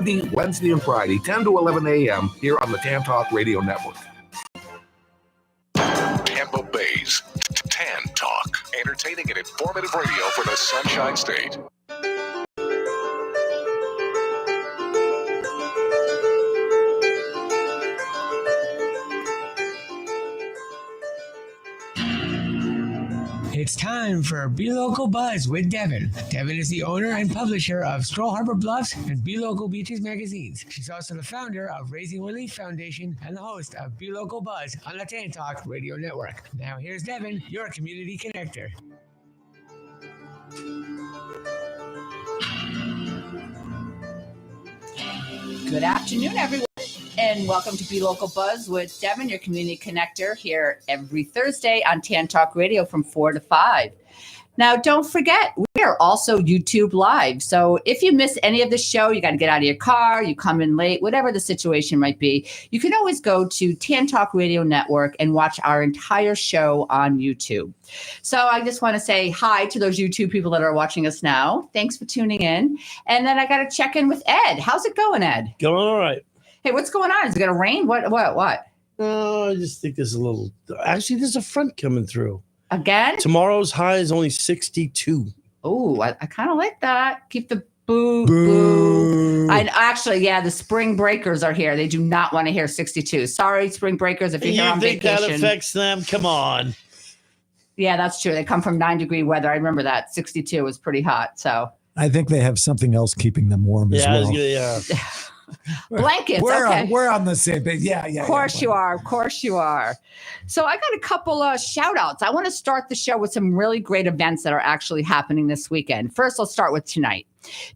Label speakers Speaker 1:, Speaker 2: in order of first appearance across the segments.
Speaker 1: Wednesday and Friday, 10 to 11 a.m. here on the Tan Talk Radio Network.
Speaker 2: Tampa Bay's Tan Talk, entertaining and informative radio for the Sunshine State.
Speaker 3: It's time for Be Local Buzz with Devin. Devin is the owner and publisher of Stroll Harbor Bluffs and Be Local Beaches magazines. She's also the founder of Raising Relief Foundation and the host of Be Local Buzz on the Tan Talk Radio Network. Now here's Devin, your community connector.
Speaker 4: Good afternoon, everyone, and welcome to Be Local Buzz with Devin, your community connector, here every Thursday on Tan Talk Radio from 4 to 5. Now, don't forget, we are also YouTube Live. So if you miss any of the show, you got to get out of your car, you come in late, whatever the situation might be, you can always go to Tan Talk Radio Network and watch our entire show on YouTube. So I just want to say hi to those YouTube people that are watching us now. Thanks for tuning in. And then I got to check in with Ed. How's it going, Ed?
Speaker 5: Going all right.
Speaker 4: Hey, what's going on? Is it going to rain? What?
Speaker 5: No, I just think there's there's a front coming through.
Speaker 4: Again?
Speaker 5: Tomorrow's high is only 62.
Speaker 4: Oh, I kind of like that. Keep the boo. The spring breakers are here. They do not want to hear 62. Sorry, spring breakers, if you're here on vacation.
Speaker 5: You think that affects them? Come on.
Speaker 4: Yeah, that's true. They come from 9-degree weather. I remember that. 62 was pretty hot. So
Speaker 6: I think they have something else keeping them warm as well.
Speaker 5: Yeah.
Speaker 4: Blankets.
Speaker 6: We're on the same page. Yeah.
Speaker 4: Of course you are. So I got a couple of shout outs. I want to start the show with some really great events that are actually happening this weekend. First, I'll start with tonight.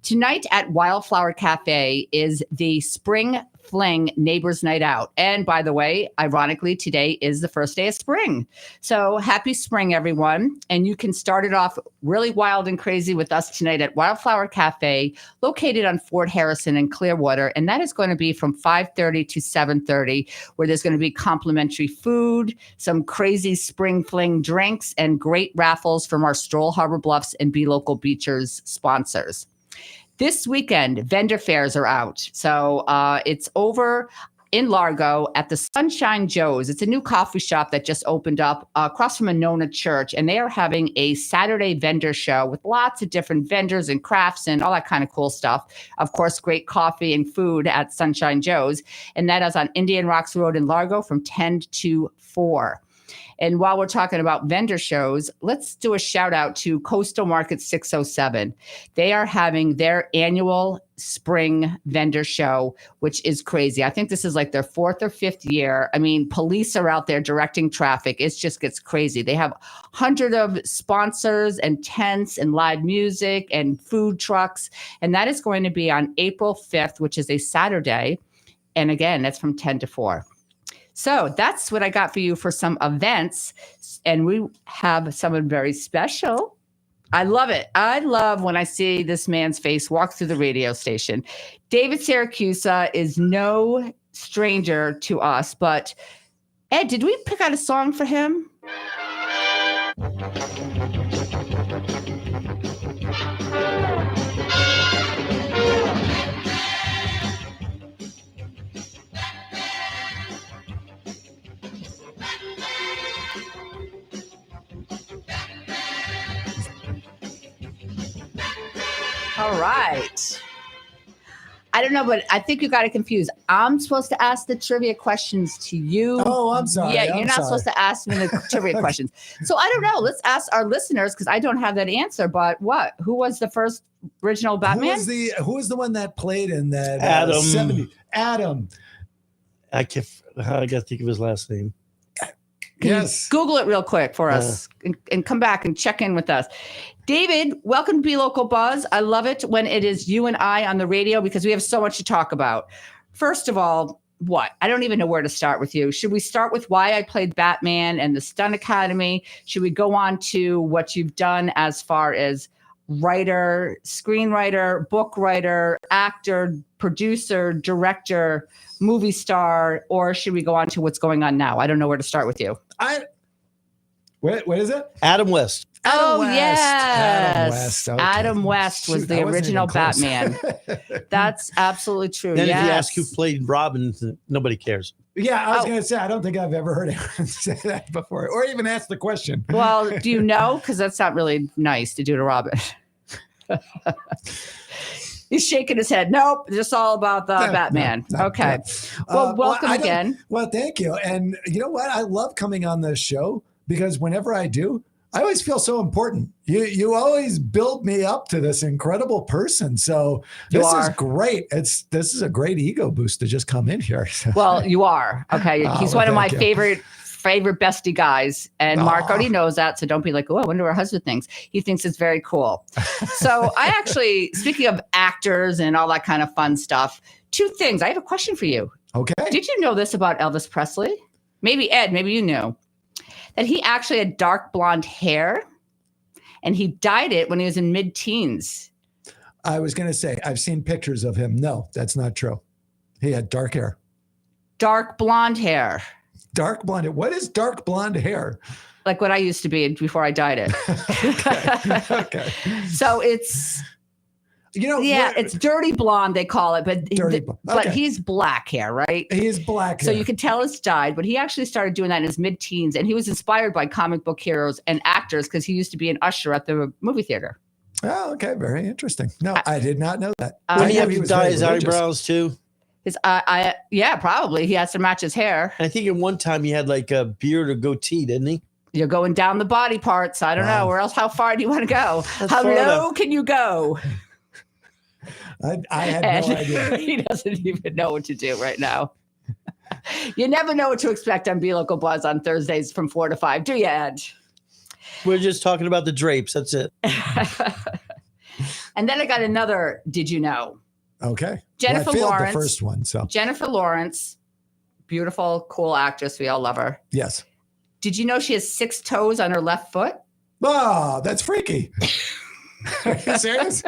Speaker 4: Tonight at Wildflower Cafe is the Spring Fling Neighbors Night Out. And by the way, ironically, today is the first day of spring. So happy spring, everyone. And you can start it off really wild and crazy with us tonight at Wildflower Cafe, located on Fort Harrison and Clearwater. And that is going to be from 5:30 to 7:30, where there's going to be complimentary food, some crazy spring fling drinks, and great raffles from our Stroll Harbor Bluffs and Be Local Beachers sponsors. This weekend, vendor fairs are out. So it's over in Largo at the Sunshine Joe's. It's a new coffee shop that just opened up across from Monona Church. And they are having a Saturday vendor show with lots of different vendors and crafts and all that kind of cool stuff. Of course, great coffee and food at Sunshine Joe's. And that is on Indian Rocks Road in Largo from 10 to 4. And while we're talking about vendor shows, let's do a shout out to Coastal Market 607. They are having their annual spring vendor show, which is crazy. I think this is like their 4th or 5th year. I mean, police are out there directing traffic. It just gets crazy. They have hundreds of sponsors and tents and live music and food trucks. And that is going to be on April 5th, which is a Saturday. And again, that's from 10 to 4. So that's what I got for you for some events. And we have someone very special. I love it. I love when I see this man's face walk through the radio station. David Syracusa is no stranger to us, but Ed, did we pick out a song for him? All right. I don't know, but I think you got it confused. I'm supposed to ask the trivia questions to you.
Speaker 6: Oh, I'm sorry.
Speaker 4: Yeah, you're not supposed to ask me the trivia questions. So I don't know. Let's ask our listeners because I don't have that answer. But what? Who was the first original Batman?
Speaker 6: Who was the one that played in that
Speaker 5: Adam.
Speaker 6: 70s? Adam.
Speaker 5: I got to think of his last name.
Speaker 6: Yes.
Speaker 4: Google it real quick for us and come back and check in with us. David, welcome to Be Local Buzz. I love it when it is you and I on the radio because we have so much to talk about. First of all, what? I don't even know where to start with you. Should we start with why I played Batman and the Stunt Academy? Should we go on to what you've done as far as writer, screenwriter, book writer, actor, producer, director, movie star, or should we go on to what's going on now? I don't know where to start with you.
Speaker 6: What is it?
Speaker 5: Adam West.
Speaker 4: Oh,
Speaker 6: West.
Speaker 4: yes.
Speaker 6: Adam West. Okay.
Speaker 4: Adam West was
Speaker 6: Shoot,
Speaker 4: the
Speaker 6: I wasn't
Speaker 4: original
Speaker 6: even close.
Speaker 4: Batman. That's absolutely true.
Speaker 5: Then if you
Speaker 4: Yes.
Speaker 5: ask who played Robin, nobody cares.
Speaker 6: Yeah, I was
Speaker 4: Oh.
Speaker 6: going to say, I don't think I've ever heard anyone say that before or even asked the question.
Speaker 4: Well, do you know? Because that's not really nice to do to Robin. He's shaking his head. Nope, just all about the Batman.
Speaker 6: No.
Speaker 4: Okay. Well, welcome
Speaker 6: I don't-
Speaker 4: again.
Speaker 6: Well, thank you. And you know what? I love coming on this show because whenever I do, I always feel so important. You always build me up to this incredible person. So this is great. This is a great ego boost to just come in here.
Speaker 4: Well, you are. Okay.
Speaker 6: Oh,
Speaker 4: He's
Speaker 6: well,
Speaker 4: one of my
Speaker 6: thank you.
Speaker 4: favorite bestie guys. And Mark
Speaker 6: Aw.
Speaker 4: already knows that. So don't be like, oh, I wonder what her husband thinks. He thinks it's very cool. So I actually, speaking of actors and all that kind of fun stuff, two things. I have a question for you.
Speaker 6: Okay.
Speaker 4: Did you know this about Elvis Presley? Maybe Ed, maybe you knew that he actually had dark blonde hair and he dyed it when he was in mid-teens.
Speaker 6: I was going to say, I've seen pictures of him. No, that's not true. He had dark hair.
Speaker 4: Dark blonde hair.
Speaker 6: Dark blonde hair. What is dark blonde hair?
Speaker 4: Like what I used to be before I dyed it.
Speaker 6: Okay.
Speaker 4: So it's,
Speaker 6: You know,
Speaker 4: it's dirty blonde, they call it, but
Speaker 6: Dirty blonde.
Speaker 4: but
Speaker 6: Okay.
Speaker 4: he's black hair, right?
Speaker 6: he is black
Speaker 4: So
Speaker 6: hair.
Speaker 4: you can tell it's dyed, but he actually started doing that in his mid-teens, and he was inspired by comic book heroes and actors because he used to be an usher at the movie theater.
Speaker 6: Oh, okay. Very interesting. No, I did not know that.
Speaker 5: When
Speaker 6: I
Speaker 5: he
Speaker 6: knew
Speaker 5: have to
Speaker 6: was
Speaker 5: dye
Speaker 6: very
Speaker 5: his
Speaker 6: religious.
Speaker 5: eyebrows too.
Speaker 4: His, yeah, probably he has to match his hair.
Speaker 5: I think at one time he had like a beard or goatee, didn't he?
Speaker 4: You're going down the body parts. I don't know.
Speaker 6: Wow.
Speaker 4: Where else? How far do you want to go?
Speaker 5: That's
Speaker 4: How
Speaker 5: far
Speaker 4: low
Speaker 5: enough.
Speaker 4: can you go?
Speaker 6: I had no idea.
Speaker 4: He doesn't even know what to do right now. You never know what to expect on Be Local Buzz on Thursdays from 4 to 5, do you, Ed?
Speaker 5: We're just talking about the drapes. That's it.
Speaker 4: And then I got another. Did you know?
Speaker 6: Okay.
Speaker 4: Jennifer
Speaker 6: well, I failed
Speaker 4: Lawrence.
Speaker 6: the first one. So
Speaker 4: Jennifer Lawrence, beautiful, cool actress. We all love her.
Speaker 6: yes.
Speaker 4: Did you know she has 6 toes on her left foot?
Speaker 6: Oh, that's freaky. Are you serious?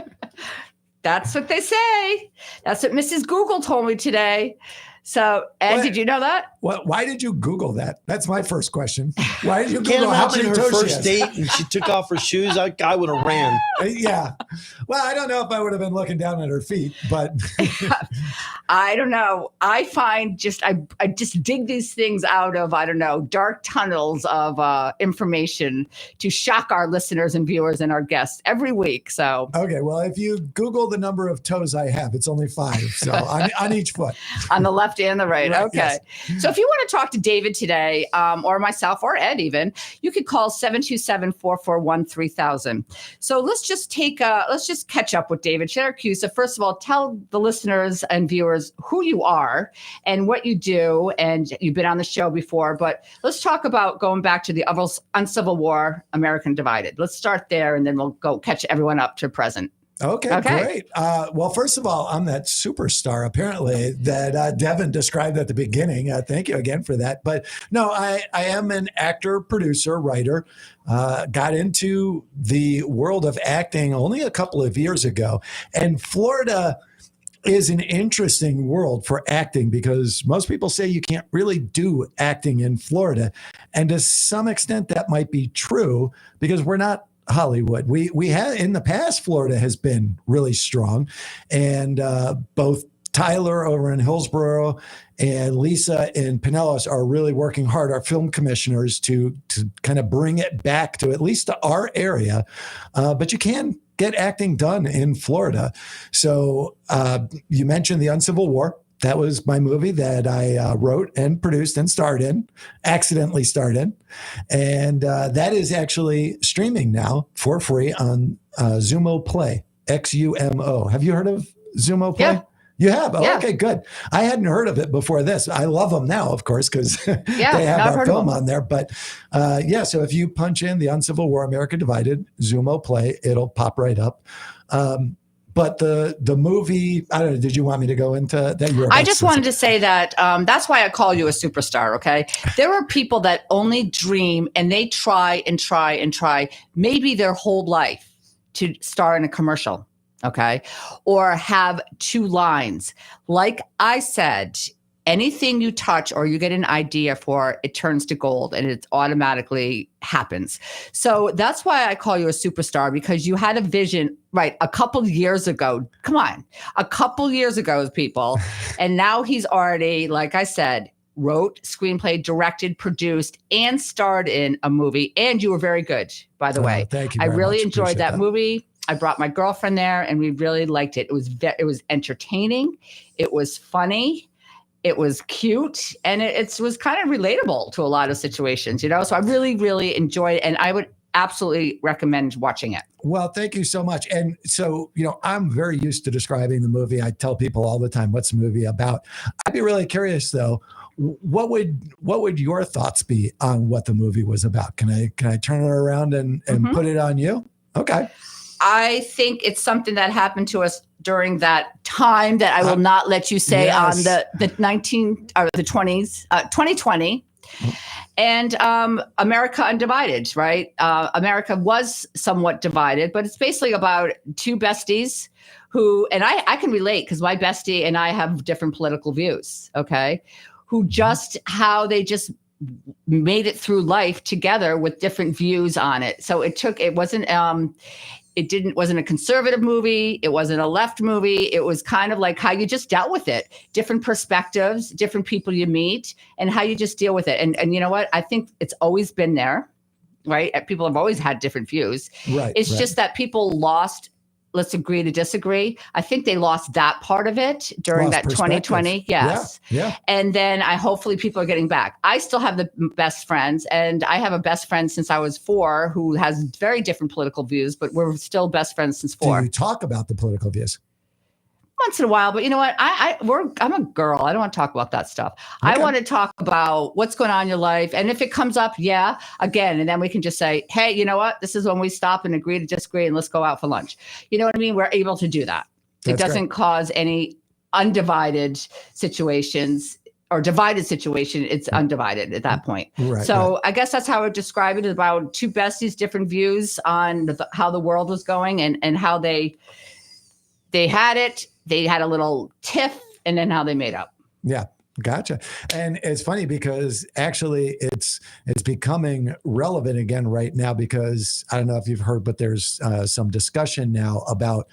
Speaker 4: That's what they say. That's what Mrs. Google told me today. So, Ed,
Speaker 6: What?
Speaker 4: did you know that?
Speaker 6: Why did you Google that? That's my first question. Why did you
Speaker 5: Can't
Speaker 6: Google how
Speaker 5: imagine
Speaker 6: many
Speaker 5: her
Speaker 6: toes she
Speaker 5: first
Speaker 6: has?
Speaker 5: date and she took off her shoes. I would have ran.
Speaker 6: Yeah. Well, I don't know if I would have been looking down at her feet, but
Speaker 4: I don't know. I find I just dig these things out of, I don't know, dark tunnels of information to shock our listeners and viewers and our guests every week. So
Speaker 6: okay. Well, if you Google the number of toes I have, it's only 5. So on each foot.
Speaker 4: on the left and the right.
Speaker 6: Right,
Speaker 4: Okay.
Speaker 6: yes.
Speaker 4: So if you want to talk to David today, or myself or Ed even, you could call 727-441-3000. So let's just catch up with David Syracuse. So first of all, tell the listeners and viewers who you are and what you do. And you've been on the show before, but let's talk about going back to the Uncivil War, American Divided. Let's start there and then we'll go catch everyone up to present.
Speaker 6: Okay, great. Well, first of all, I'm that superstar, apparently, that Devin described at the beginning. Thank you again for that. But no, I am an actor, producer, writer. Got into the world of acting only a couple of years ago. And Florida is an interesting world for acting because most people say you can't really do acting in Florida. And to some extent, that might be true because we're not Hollywood. We have in the past, Florida has been really strong, and both Tyler over in Hillsborough and Lisa in Pinellas are really working hard, our film commissioners, to kind of bring it back to at least to our area. But you can get acting done in Florida. So you mentioned the Uncivil War. That was my movie that I wrote and produced and accidentally starred in. And that is actually streaming now for free on Xumo Play, XUMO. Have you heard of Xumo Play?
Speaker 4: Yeah.
Speaker 6: You have? Oh,
Speaker 4: Yeah.
Speaker 6: okay, good. I hadn't heard of it before this. I love them now, of course, because they have
Speaker 4: I've
Speaker 6: our
Speaker 4: heard of
Speaker 6: film
Speaker 4: them.
Speaker 6: on there. But so if you punch in the Uncivil War, America Divided, Xumo Play, it'll pop right up. But the movie, I don't know, did you want me to go into that?
Speaker 4: I just wanted to say that that's why I call you a superstar, okay? There are people that only dream and they try and try and try, maybe their whole life to star in a commercial, okay? Or have 2 lines. Like I said, anything you touch or you get an idea for, it turns to gold and it automatically happens. So that's why I call you a superstar, because you had a vision, right, a couple years ago. Come on, a couple years ago, people. And now he's already, like I said, wrote, screenplay, directed, produced, and starred in a movie. And you were very good, by the way.
Speaker 6: Thank you.
Speaker 4: I
Speaker 6: very
Speaker 4: really
Speaker 6: much.
Speaker 4: enjoyed
Speaker 6: Appreciate
Speaker 4: that movie. I brought my girlfriend there and we really liked it. It was entertaining. It was funny. It was cute. And it was kind of relatable to a lot of situations, you know? So I really, really enjoyed it. And I would absolutely recommend watching it.
Speaker 6: Well, thank you so much. And so, I'm very used to describing the movie. I tell people all the time, what's the movie about? I'd be really curious though. What would your thoughts be on what the movie was about? Can I turn it around and put it on you? Okay.
Speaker 4: I think it's something that happened to us during that time that I will not let you say on the 2020. And America Undivided, right? America was somewhat divided, but it's basically about two besties who, and I can relate because my bestie and I have different political views, okay? Who just, how they just made it through life together with different views on it. So it wasn't a conservative movie. It wasn't a left movie. It was kind of like how you just dealt with it. Different perspectives, different people you meet, and how you just deal with it. And you know what? I think it's always been there, right? People have always had different views.
Speaker 6: Right.
Speaker 4: It's just that people lost, let's agree to disagree. I think they lost that part of it during that 2020. Yes.
Speaker 6: Yeah.
Speaker 4: And then hopefully people are getting back. I still have the best friends, and I have a best friend since I was 4 who has very different political views, but we're still best friends since 4.
Speaker 6: Do you talk about the political views?
Speaker 4: Once in a while, but you know what? I'm a girl. I don't want to talk about that stuff. Okay. I want to talk about what's going on in your life. And if it comes up, again, and then we can just say, hey, you know what? This is when we stop and agree to disagree and let's go out for lunch. You know what I mean? We're able to do that. It doesn't cause any undivided situations or divided situation. It's undivided at that point.
Speaker 6: Right,
Speaker 4: so I guess that's how I would describe it, is about two besties, different views on how the world was going and how they had it. They had a little tiff, and then how they made up.
Speaker 6: Yeah, gotcha. And it's funny because actually it's becoming relevant again right now, because I don't know if you've heard, but there's some discussion now about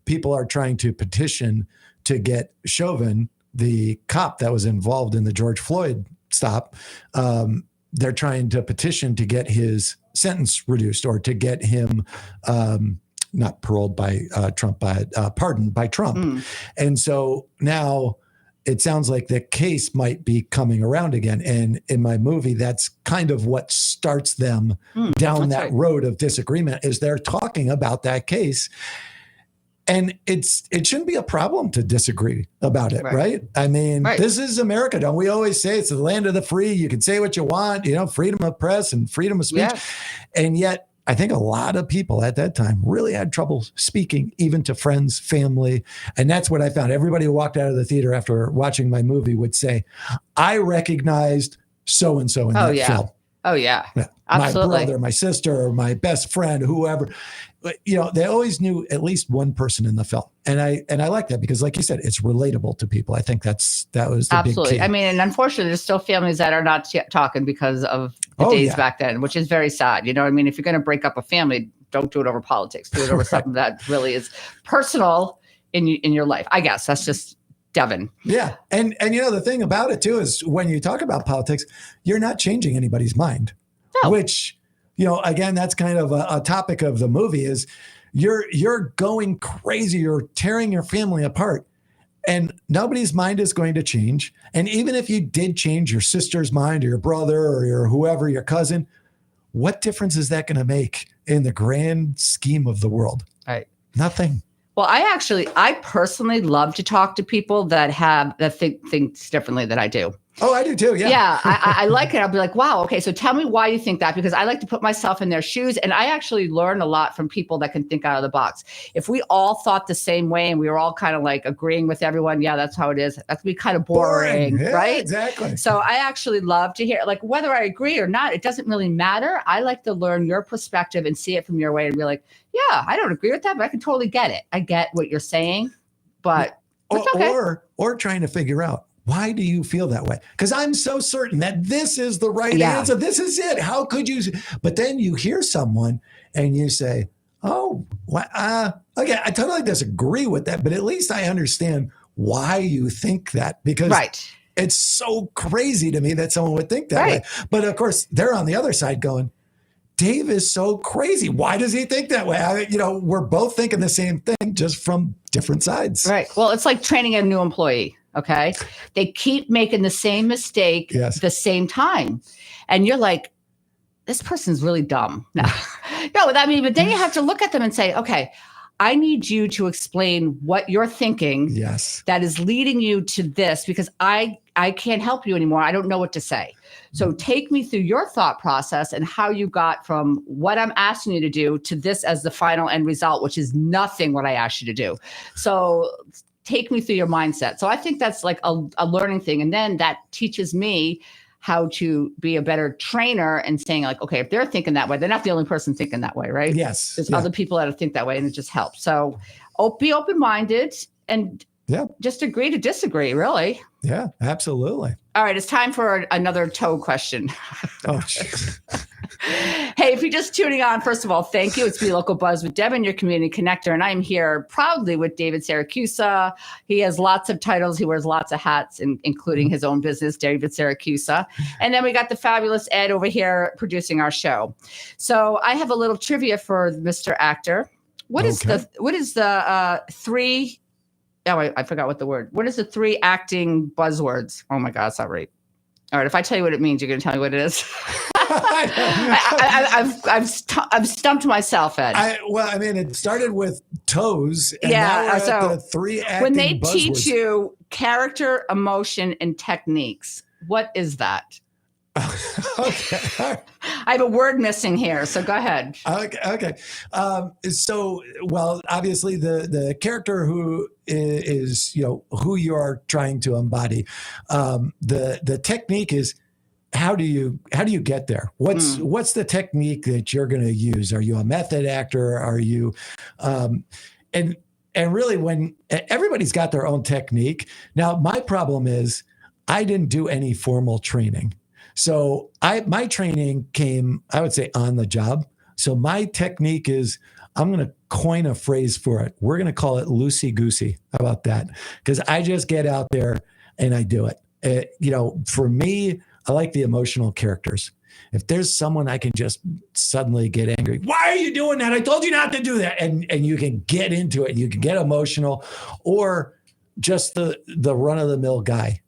Speaker 6: people are trying to petition to get Chauvin, the cop that was involved in the George Floyd stop. They're trying to petition to get his sentence reduced, or to get him not paroled by Trump, but pardoned by Trump. And so now it sounds like the case might be coming around again. And in my movie, that's kind of what starts them down that road of disagreement, is they're talking about that case. And it shouldn't be a problem to disagree about it, right? I mean, this is America. Don't we always say it's the land of the free? You can say what you want, freedom of press and freedom of speech. Yes. And yet, I think a lot of people at that time really had trouble speaking, even to friends, family. And that's what I found. Everybody who walked out of the theater after watching my movie would say, I recognized so-and-so in that film.
Speaker 4: Oh, yeah. Absolutely.
Speaker 6: My brother, my sister, or my best friend, whoever. But, they always knew at least one person in the film. And I like that because, like you said, it's relatable to people. I think that was the
Speaker 4: absolutely
Speaker 6: big key.
Speaker 4: I mean, and unfortunately, there's still families that are not talking because of the days back then, which is very sad. You know what I mean? If you're going to break up a family, don't do it over politics. Do it over something that really is personal in your life. I guess that's just Devin.
Speaker 6: Yeah. And the thing about it too is when you talk about politics, you're not changing anybody's mind, which, again, that's kind of a topic of the movie is you're going crazy. You're tearing your family apart, and nobody's mind is going to change. And even if you did change your sister's mind, or your brother, or your whoever, your cousin, what difference is that going to make in the grand scheme of the world?
Speaker 4: Right.
Speaker 6: Nothing.
Speaker 4: Well, I personally love to talk to people that think things differently than I do.
Speaker 6: Oh, I do too. Yeah.
Speaker 4: Yeah. I like it. I'll be like, wow. Okay. So tell me why you think that, because I like to put myself in their shoes, and I actually learn a lot from people that can think out of the box. If we all thought the same way and we were all kind of like agreeing with everyone, yeah, that's how it is, that'd be kind of boring.
Speaker 6: Yeah,
Speaker 4: right?
Speaker 6: Exactly.
Speaker 4: So I actually love to hear, like, whether I agree or not, it doesn't really matter. I like to learn your perspective and see it from your way and be like, yeah, I don't agree with that, but I can totally get it. I get what you're saying, but it's okay.
Speaker 6: Or trying to figure out why do you feel that way? Because I'm so certain that this is the right
Speaker 4: Yeah.
Speaker 6: answer. This is it. How could you? But then you hear someone and you say, oh, okay, I totally disagree with that, but at least I understand why you think that, because
Speaker 4: Right.
Speaker 6: it's so crazy to me that someone would think that way. But of course, they're on the other side going, Dave is so crazy. Why does he think that way? We're both thinking the same thing, just from different sides.
Speaker 4: Right. Well, it's like training a new employee. Okay. They keep making the same mistake the same time. And you're like, this person's really dumb. No, but then you have to look at them and say, okay, I need you to explain what you're thinking that is leading you to this, because I can't help you anymore. I don't know what to say. So take me through your thought process and how you got from what I'm asking you to do to this as the final end result, which is nothing what I asked you to do. So take me through your mindset. So I think that's like a learning thing. And then that teaches me how to be a better trainer and saying like, okay, if they're thinking that way, they're not the only person thinking that way, right?
Speaker 6: Yes.
Speaker 4: There's other people that think that way, and it just helps. So be open-minded and just agree to disagree, really.
Speaker 6: Yeah, absolutely.
Speaker 4: All right, it's time for another toe question.
Speaker 6: Oh, jeez.
Speaker 4: Hey, if you're just tuning on, first of all, thank you. It's Be Local Buzz with Devin, your community connector. And I'm here proudly with David Syracusa. He has lots of titles. He wears lots of hats, including his own business, David Syracusa. And then we got the fabulous Ed over here producing our show. So I have a little trivia for Mr. Actor. What is the three? Oh, I forgot what the word. What is the three acting buzzwords? Oh my God, it's not right. All right, if I tell you what it means, you're going to tell me what it is. I've stumped myself, Ed.
Speaker 6: It started with toes. And
Speaker 4: now
Speaker 6: we're at
Speaker 4: so
Speaker 6: the three acting
Speaker 4: when they
Speaker 6: buzzwords.
Speaker 4: teach you character, emotion, and techniques, what is that?
Speaker 6: Okay.
Speaker 4: I have a word missing here, so go ahead.
Speaker 6: Okay. Obviously the character who is, who you are trying to embody. The technique is, how do you get there? What's the technique that you're going to use? Are you a method actor? Are you, and really when everybody's got their own technique. Now, my problem is I didn't do any formal training. So my training came, I would say, on the job. So my technique is, I'm going to coin a phrase for it. We're going to call it loosey-goosey. How about that? Because I just get out there and I do it. For me, I like the emotional characters. If there's someone I can just suddenly get angry, why are you doing that? I told you not to do that. And you can get into it. You can get emotional, or just the run-of-the-mill guy,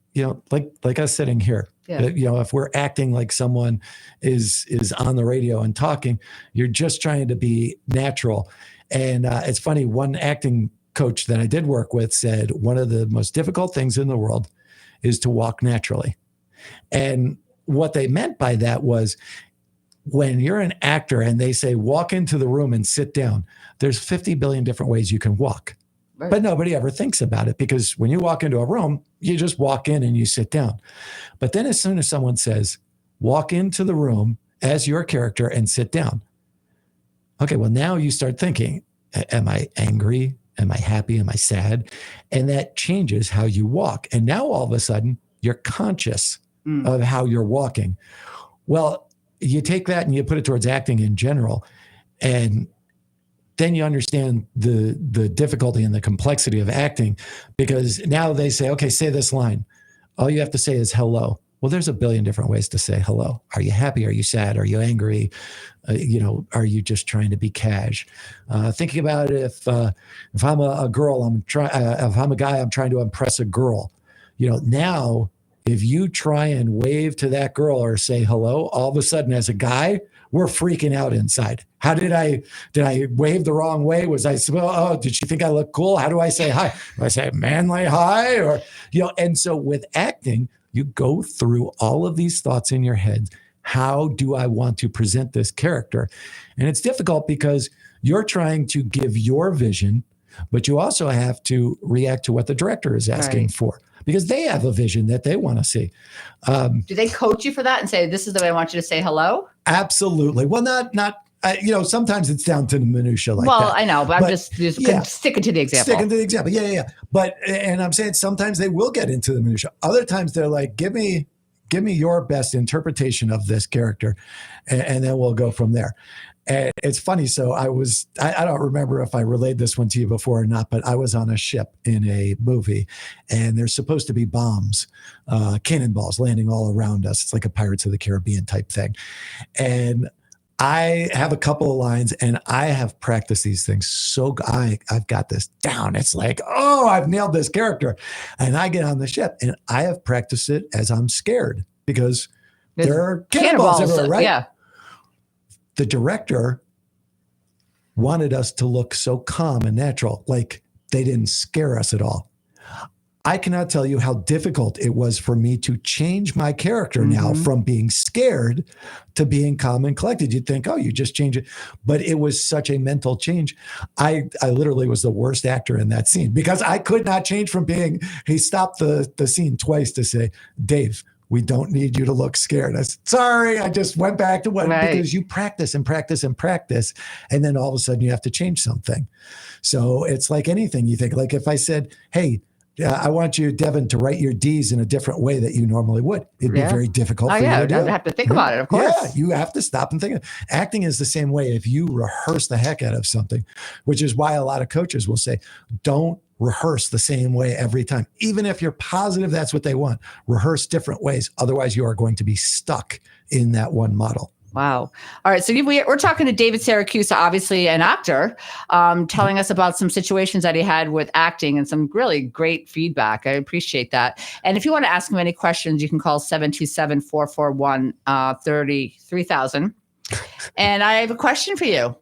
Speaker 6: like us sitting here. Yeah. If we're acting like someone is on the radio and talking, you're just trying to be natural. And it's funny, one acting coach that I did work with said one of the most difficult things in the world is to walk naturally. And what they meant by that was, when you're an actor and they say, walk into the room and sit down, there's 50 billion different ways you can walk. Right. But nobody ever thinks about it, because when you walk into a room, you just walk in and you sit down. But then as soon as someone says, walk into the room as your character and sit down. Okay, well, now you start thinking, am I angry? Am I happy? Am I sad? And that changes how you walk. And now all of a sudden, you're conscious of how you're walking. Well, you take that and you put it towards acting in general, and then you understand the difficulty and the complexity of acting, because now they say, okay, say this line. All you have to say is hello. Well, there's a billion different ways to say hello. Are you happy? Are you sad? Are you angry? Are you just trying to be cash? Thinking about it, if I'm a girl, if I'm a guy, I'm trying to impress a girl. Now if you try and wave to that girl or say hello, all of a sudden as a guy, we're freaking out inside. How did I wave the wrong way? Was I, did she think I look cool? How do I say hi? Do I say manly hi? Or, and so with acting, you go through all of these thoughts in your head. How do I want to present this character? And it's difficult because you're trying to give your vision, but you also have to react to what the director is asking for, because they have a vision that they want to see. Do
Speaker 4: they coach you for that and say, this is the way I want you to say hello?
Speaker 6: Absolutely. Well, not sometimes it's down to the minutia like
Speaker 4: well,
Speaker 6: that.
Speaker 4: I know, but I'm just
Speaker 6: yeah.
Speaker 4: sticking to the example.
Speaker 6: Sticking to the example. Yeah. But, and I'm saying sometimes they will get into the minutia. Other times they're like, give me your best interpretation of this character, and then we'll go from there. And it's funny. So I don't remember if I relayed this one to you before or not, but I was on a ship in a movie, and there's supposed to be bombs, cannonballs landing all around us. It's like a Pirates of the Caribbean type thing. And I have a couple of lines, and I have practiced these things. So I've got this down. It's like, oh, I've nailed this character. And I get on the ship, and I have practiced it as I'm scared because there are cannonballs everywhere, right?
Speaker 4: Yeah.
Speaker 6: The director wanted us to look so calm and natural, like they didn't scare us at all. I cannot tell you how difficult it was for me to change my character now from being scared to being calm and collected. You'd think, oh, you just change it. But it was such a mental change. I literally was the worst actor in that scene because I could not change from being, he stopped the scene twice to say, Dave, we don't need you to look scared. I said, sorry, I just went back to what, because you practice and practice and practice. And then all of a sudden you have to change something. So it's like anything you think, like if I said, hey, I want you, Devin, to write your D's in a different way that you normally would. It'd be very difficult for you to do.
Speaker 4: I'd have to think about it, of course.
Speaker 6: Yeah, you have to stop and think. Acting is the same way. If you rehearse the heck out of something, which is why a lot of coaches will say, don't rehearse the same way every time. Even if you're positive that's what they want, rehearse different ways. Otherwise, you are going to be stuck in that one model.
Speaker 4: Wow. All right. So we're talking to David Siracusa, obviously an actor, telling us about some situations that he had with acting and some really great feedback. I appreciate that. And if you want to ask him any questions, you can call 727-441-3000. And I have a question for you.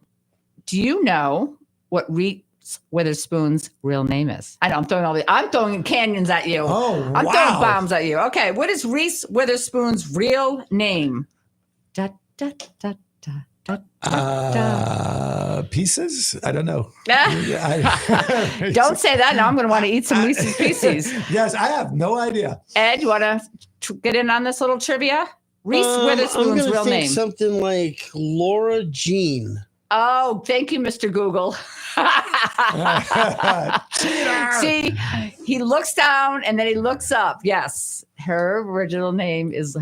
Speaker 4: Do you know what Reese Witherspoon's real name is? I know I'm throwing canyons at you.
Speaker 6: Oh, wow.
Speaker 4: I'm throwing bombs at you. Okay. What is Reese Witherspoon's real name?
Speaker 6: Pieces? I don't know.
Speaker 4: Don't say that. Now I'm going to want to eat some Reese's Pieces.
Speaker 6: Yes, I have no idea.
Speaker 4: Ed, you want to get in on this little trivia? Reese Witherspoon's real name.
Speaker 5: Something like Laura Jean.
Speaker 4: Oh, thank you, Mr. Google. See, he looks down and then he looks up. Yes, her real name is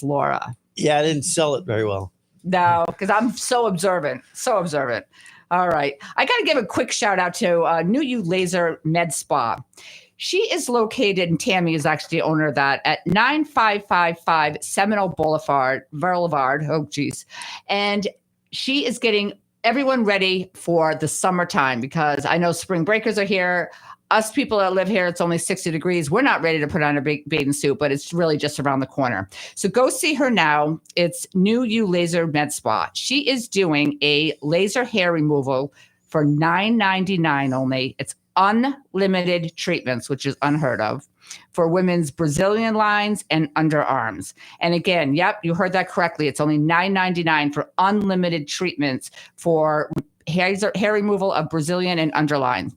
Speaker 4: Laura.
Speaker 5: Yeah, I didn't sell it very well.
Speaker 4: No, because I'm so observant. All right. I got to give a quick shout out to New You Laser Med Spa. She is located, and Tammy is actually the owner of that, at 9555 Seminole Boulevard. Oh, geez. And she is getting everyone ready for the summertime because I know spring breakers are here. Us people that live here, it's only 60 degrees. We're not ready to put on a big bathing suit, but it's really just around the corner. So go see her now. It's New You Laser Med Spa. She is doing a laser hair removal for $9.99 only. It's unlimited treatments, which is unheard of, for women's Brazilian lines and underarms. And again, yep, you heard that correctly. It's only $9.99 for unlimited treatments for hair removal of Brazilian and underarms.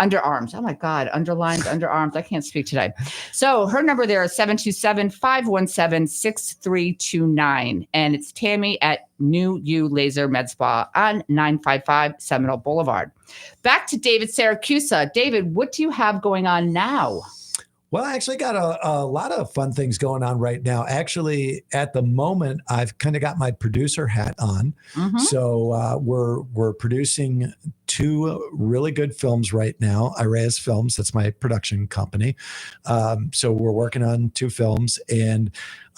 Speaker 4: Oh my God, underarms. I can't speak today. So her number there is 727-517-6329. And it's Tammy at New You Laser Med Spa on 955 Seminole Boulevard. Back to David Siracusa. David, what do you have going on now?
Speaker 6: Well, I actually got a lot of fun things going on right now. Actually, at the moment, I've kind of got my producer hat on. Mm-hmm. So we're producing 2 really good films right now. Ireas Films, that's my production company. So we're working on 2 films, and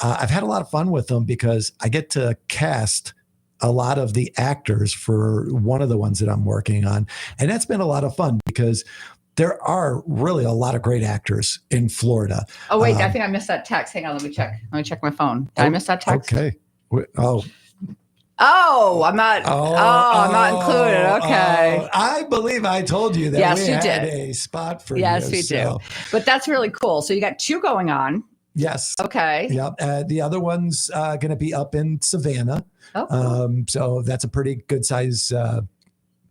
Speaker 6: I've had a lot of fun with them because I get to cast a lot of the actors for one of the ones that I'm working on. And that's been a lot of fun because there are really a lot of great actors in Florida.
Speaker 4: Oh, wait, I think I missed that text. Hang on, let me check my phone. Did I miss that text?
Speaker 6: Okay.
Speaker 4: I'm not included. Okay.
Speaker 6: I believe I told you that we had a spot for you.
Speaker 4: Yes, we do. But that's really cool. So you got 2 going on.
Speaker 6: Yes.
Speaker 4: Okay.
Speaker 6: Yep. The other one's going to be up in Savannah.
Speaker 4: Oh, cool.
Speaker 6: So that's a pretty good size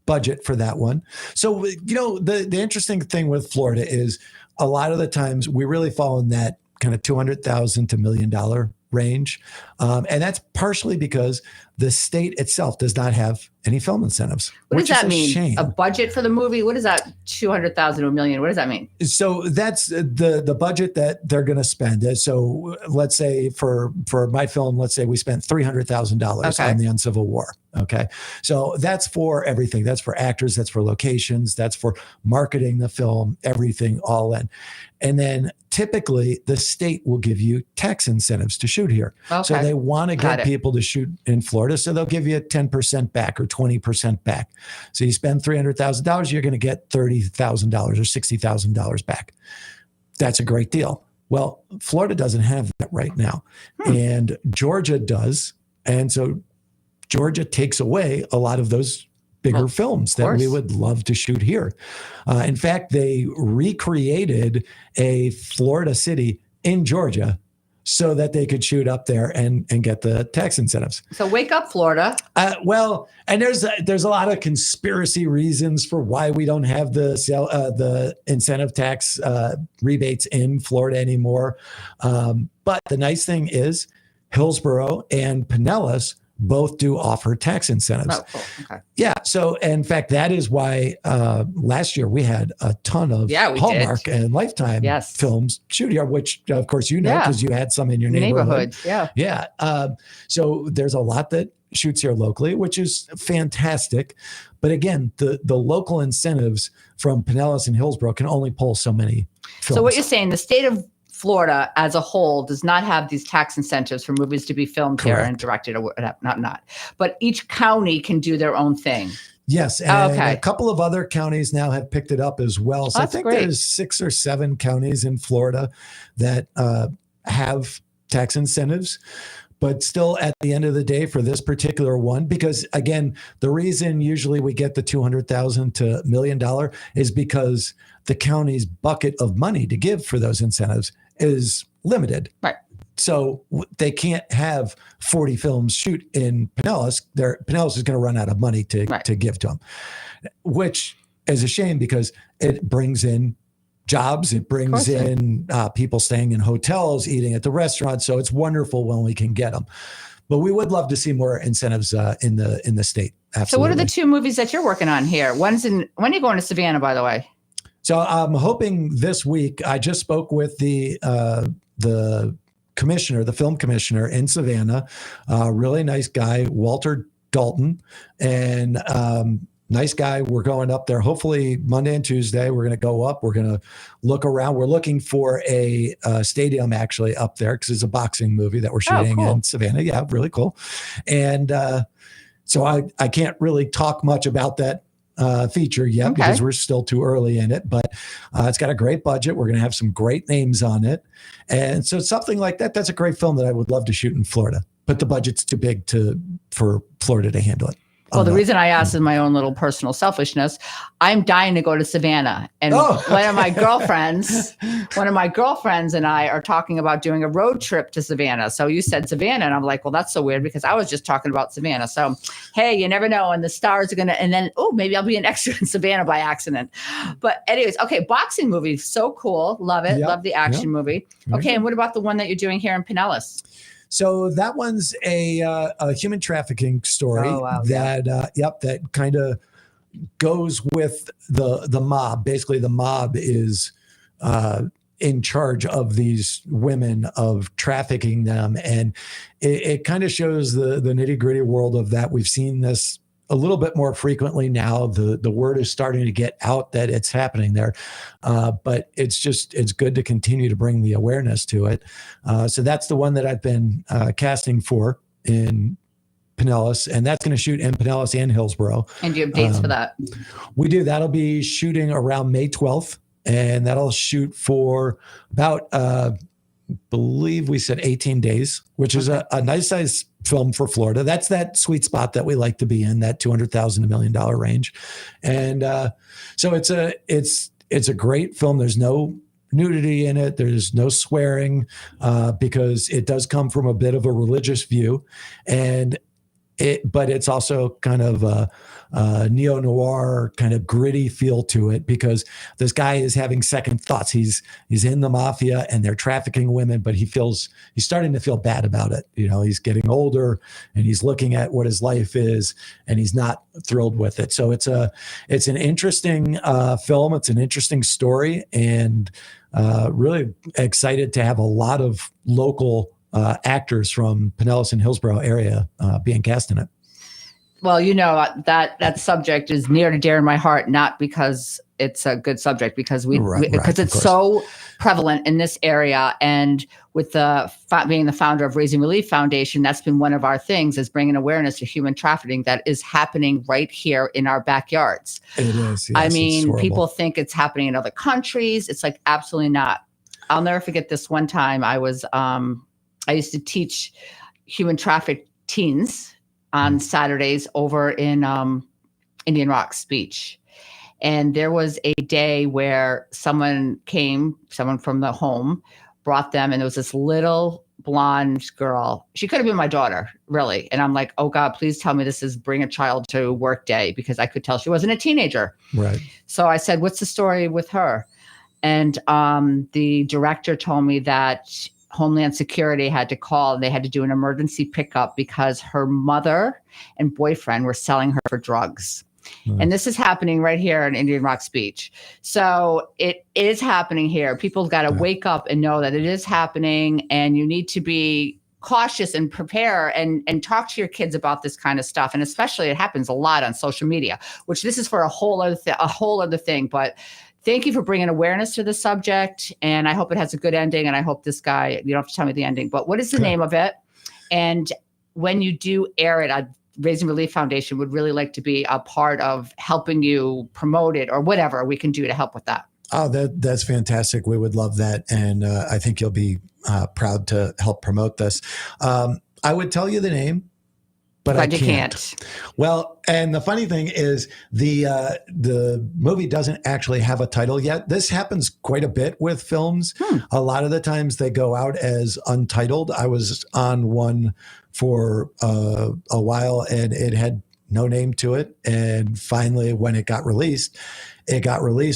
Speaker 6: budget for that one. So, the interesting thing with Florida is a lot of the times we really fall in that kind of $200,000 to $1 million range. And that's partially because the state itself does not have any film incentives.
Speaker 4: What does that mean?
Speaker 6: Shame.
Speaker 4: A budget for the movie? What is that? 200,000 to a million? What does that mean?
Speaker 6: So that's the budget that they're going to spend. So let's say for my film, let's say we spent $300,000 on the Uncivil War. Okay. So that's for everything. That's for actors. That's for locations. That's for marketing the film, everything all in. And then typically the state will give you tax incentives to shoot here. Okay. So they want to get people to shoot in Florida. So they'll give you 10% back or 20% back. So you spend $300,000, you're going to get $30,000 or $60,000 back. That's a great deal. Well, Florida doesn't have that right now. And Georgia does. And so Georgia takes away a lot of those bigger films that we would love to shoot here. In fact, they recreated a Florida city in Georgia so that they could shoot up there and get the tax incentives.
Speaker 4: So wake up, Florida.
Speaker 6: Well, and there's a lot of conspiracy reasons for why we don't have the incentive tax rebates in Florida anymore. But the nice thing is Hillsborough and Pinellas both do offer tax incentives.
Speaker 4: Oh, cool. Okay.
Speaker 6: Yeah. So, in fact, that is why last year we had a ton of Hallmark and Lifetime films shoot here, which, of course, you know, because you had some in your neighborhood. Yeah. So there's a lot that shoots here locally, which is fantastic. But again, the local incentives from Pinellas and Hillsborough can only pull so many films.
Speaker 4: So what you're saying, the state of Florida as a whole does not have these tax incentives for movies to be filmed here and directed, or not. But each county can do their own thing.
Speaker 6: Yes, and a couple of other counties now have picked it up as well. So I think there's 6 or 7 counties in Florida that have tax incentives. But still, at the end of the day, for this particular one, because again, the reason usually we get the $200,000 to $1 million is because the county's bucket of money to give for those incentives is limited.
Speaker 4: Right.
Speaker 6: So they can't have 40 films shoot in Pinellas. Pinellas is going to run out of money to give to them, which is a shame because it brings in jobs. It brings in people staying in hotels, eating at the restaurant. So it's wonderful when we can get them. But we would love to see more incentives in the state. Absolutely.
Speaker 4: So what are the 2 movies that you're working on here? When are you going to Savannah, by the way?
Speaker 6: So I'm hoping this week. I just spoke with the commissioner, the film commissioner in Savannah, really nice guy, Walter Dalton, and nice guy. We're going up there hopefully Monday and Tuesday. We're going to go up. We're going to look around. We're looking for a stadium actually up there because it's a boxing movie that we're shooting in Savannah. Yeah, really cool. And so I can't really talk much about that feature yet because we're still too early in it, but it's got a great budget. We're going to have some great names on it. And so something like that, that's a great film that I would love to shoot in Florida, but the budget's too big for Florida to handle it.
Speaker 4: Well, the reason I asked is my own little personal selfishness. I'm dying to go to Savannah. And one of my girlfriends and I are talking about doing a road trip to Savannah. So you said Savannah, and I'm like, well, that's so weird because I was just talking about Savannah. So, hey, you never know. And the stars are going to, and then, maybe I'll be an extra in Savannah by accident. But anyways, boxing movie. So cool. Love it. Love the action movie. Okay. And what about the one that you're doing here in Pinellas?
Speaker 6: So that one's a human trafficking story that kind of goes with the mob. Basically, the mob is in charge of these women, of trafficking them. And it kind of shows the nitty gritty world of that. We've seen this a little bit more frequently now. The word is starting to get out that it's happening there. But it's good to continue to bring the awareness to it. So that's the one that I've been casting for in Pinellas, and that's going to shoot in Pinellas and Hillsborough.
Speaker 4: And do you have dates for that?
Speaker 6: We do. That'll be shooting around May 12th, and that'll shoot for about, believe we said 18 days, which is a nice size film for Florida. That's that sweet spot that we like to be in, that $200,000 to $1 million range. And so it's a great film. There's no nudity in it. There's no swearing because it does come from a bit of a religious view. And but it's also kind of a neo-noir kind of gritty feel to it, because this guy is having second thoughts. He's in the mafia and they're trafficking women, but he's starting to feel bad about it. He's getting older and he's looking at what his life is and he's not thrilled with it. So it's an interesting film. It's an interesting story, and really excited to have a lot of local actors from Pinellas and Hillsborough area being cast in it.
Speaker 4: Well, that subject is near to dear in my heart, not because it's a good subject, because it's so prevalent in this area. And with being the founder of Raising Relief Foundation, that's been one of our things, is bringing awareness to human trafficking that is happening right here in our backyards.
Speaker 6: It is. Yes,
Speaker 4: I mean, people think it's happening in other countries. It's like, absolutely not. I'll never forget this one time. I used to teach human trafficked teens on Saturdays over in Indian Rocks Beach. And there was a day where someone from the home, brought them, and there was this little blonde girl. She could have been my daughter, really. And I'm like, oh God, please tell me this is bring a child to work day, because I could tell she wasn't a teenager.
Speaker 6: Right.
Speaker 4: So I said, what's the story with her? And the director told me that Homeland Security had to call, and they had to do an emergency pickup because her mother and boyfriend were selling her for drugs. And this is happening right here in Indian Rocks Beach. So it is happening here. People got to wake up and know that it is happening, and you need to be cautious and prepare and talk to your kids about this kind of stuff. And especially it happens a lot on social media, which this is for a whole other thing. But thank you for bringing awareness to the subject, and I hope it has a good ending. And I hope this guy, you don't have to tell me the ending, but what is the name of it? And when you do air it, Raising Relief Foundation would really like to be a part of helping you promote it, or whatever we can do to help with that.
Speaker 6: Oh, that's fantastic. We would love that. And I think you'll be proud to help promote this. I would tell you the name, but I can't. Well, and the funny thing is the movie doesn't actually have a title yet. This happens quite a bit with films. A lot of the times they go out as untitled. I was on one for a while and it had no name to it. And finally, when it got released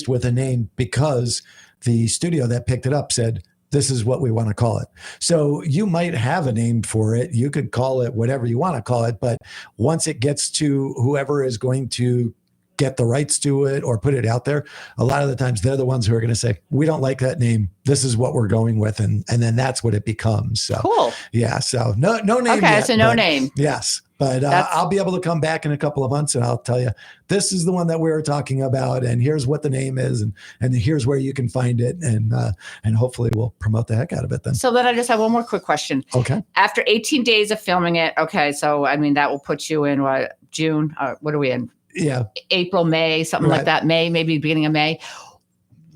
Speaker 6: with a name because the studio that picked it up said, this is what we want to call it. So you might have a name for it. You could call it whatever you want to call it. But once it gets to whoever is going to get the rights to it or put it out there, a lot of the times they're the ones who are going to say, we don't like that name. This is what we're going with. And then that's what it becomes. So
Speaker 4: cool.
Speaker 6: Yeah. So no name.
Speaker 4: Okay.
Speaker 6: Yet,
Speaker 4: so no name.
Speaker 6: Yes. But I'll be able to come back in a couple of months and I'll tell you, this is the one that we were talking about. And here's what the name is. And here's where you can find it. And hopefully we'll promote the heck out of it then.
Speaker 4: So then I just have one more quick question.
Speaker 6: Okay.
Speaker 4: After 18 days of filming it. Okay. So, I mean, that will put you in what, June? What are we in?
Speaker 6: Yeah.
Speaker 4: April, May, something like that. May, maybe beginning of May.